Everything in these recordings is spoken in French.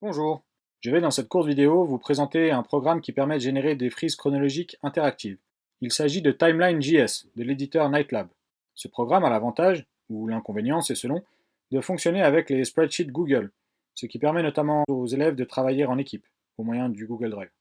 Bonjour, je vais dans cette courte vidéo vous présenter un programme qui permet de générer des frises chronologiques interactives. Il s'agit de Timeline.js de l'éditeur Nightlab. Ce programme a l'avantage, ou l'inconvénient c'est selon, de fonctionner avec les spreadsheets Google, ce qui permet notamment aux élèves de travailler en équipe, au moyen du Google Drive.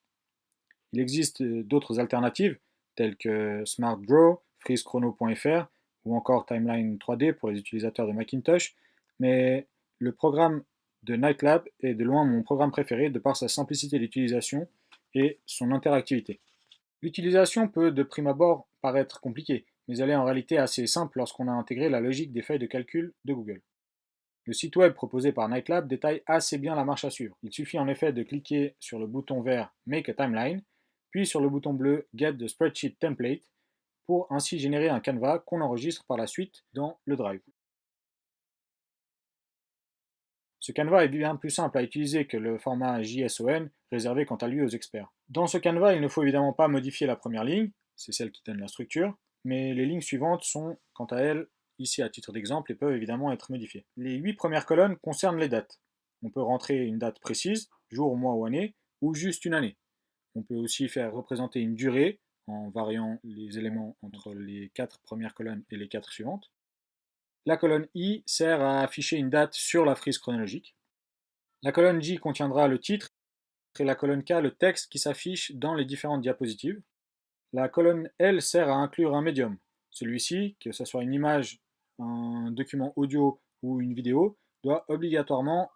Il existe d'autres alternatives, telles que SmartDraw, FreezeChrono.fr ou encore Timeline 3D pour les utilisateurs de Macintosh, mais le programme de Nightlab est de loin mon programme préféré de par sa simplicité d'utilisation et son interactivité. L'utilisation peut de prime abord paraître compliquée, mais elle est en réalité assez simple lorsqu'on a intégré la logique des feuilles de calcul de Google. Le site web proposé par Nightlab détaille assez bien la marche à suivre. Il suffit en effet de cliquer sur le bouton vert Make a Timeline, puis sur le bouton bleu Get the Spreadsheet Template, pour ainsi générer un canevas qu'on enregistre par la suite dans le Drive. Ce canevas est bien plus simple à utiliser que le format JSON, réservé quant à lui aux experts. Dans ce canevas, il ne faut évidemment pas modifier la première ligne, c'est celle qui donne la structure, mais les lignes suivantes sont, quant à elles, ici à titre d'exemple, et peuvent évidemment être modifiées. Les 8 premières colonnes concernent les dates. On peut rentrer une date précise, jour, mois ou année, ou juste une année. On peut aussi faire représenter une durée, en variant les éléments entre les 4 premières colonnes et les 4 suivantes. La colonne I sert à afficher une date sur la frise chronologique. La colonne J contiendra le titre et la colonne K le texte qui s'affiche dans les différentes diapositives. La colonne L sert à inclure un médium. Celui-ci, que ce soit une image, un document audio ou une vidéo, doit obligatoirement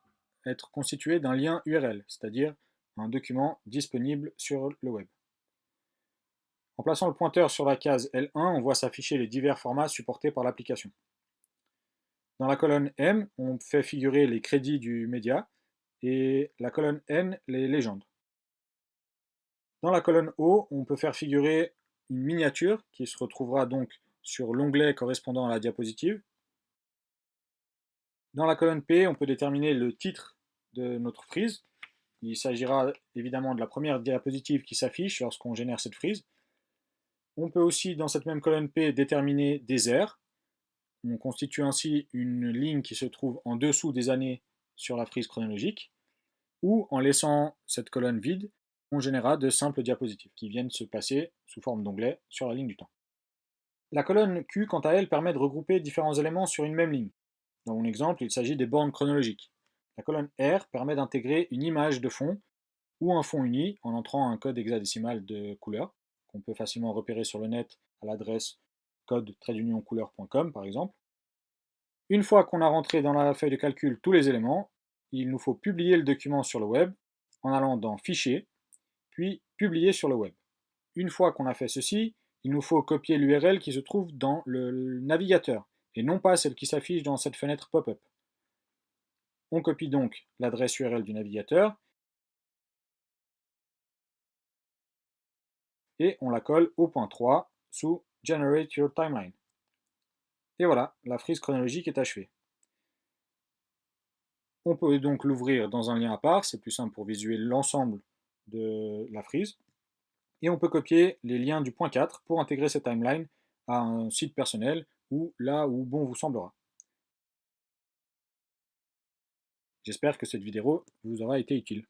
être constitué d'un lien URL, c'est-à-dire un document disponible sur le web. En plaçant le pointeur sur la case L1, on voit s'afficher les divers formats supportés par l'application. Dans la colonne M, on fait figurer les crédits du média et la colonne N, les légendes. Dans la colonne O, on peut faire figurer une miniature qui se retrouvera donc sur l'onglet correspondant à la diapositive. Dans la colonne P, on peut déterminer le titre de notre frise. Il s'agira évidemment de la première diapositive qui s'affiche lorsqu'on génère cette frise. On peut aussi, dans cette même colonne P, déterminer des aires. On constitue ainsi une ligne qui se trouve en dessous des années sur la frise chronologique, ou en laissant cette colonne vide, on générera de simples diapositives qui viennent se placer sous forme d'onglets sur la ligne du temps. La colonne Q, quant à elle, permet de regrouper différents éléments sur une même ligne. Dans mon exemple, il s'agit des bornes chronologiques. La colonne R permet d'intégrer une image de fond ou un fond uni en entrant un code hexadécimal de couleur, qu'on peut facilement repérer sur le net à l'adresse code-couleur.com par exemple. Une fois qu'on a rentré dans la feuille de calcul tous les éléments, il nous faut publier le document sur le web en allant dans Fichier, puis Publier sur le web. Une fois qu'on a fait ceci, il nous faut copier l'URL qui se trouve dans le navigateur, et non pas celle qui s'affiche dans cette fenêtre pop-up. On copie donc l'adresse URL du navigateur, et on la colle au point 3 sous Generate Your Timeline. Et voilà, la frise chronologique est achevée. On peut donc l'ouvrir dans un lien à part, c'est plus simple pour visualiser l'ensemble de la frise. Et on peut copier les liens du point 4 pour intégrer cette timeline à un site personnel ou là où bon vous semblera. J'espère que cette vidéo vous aura été utile.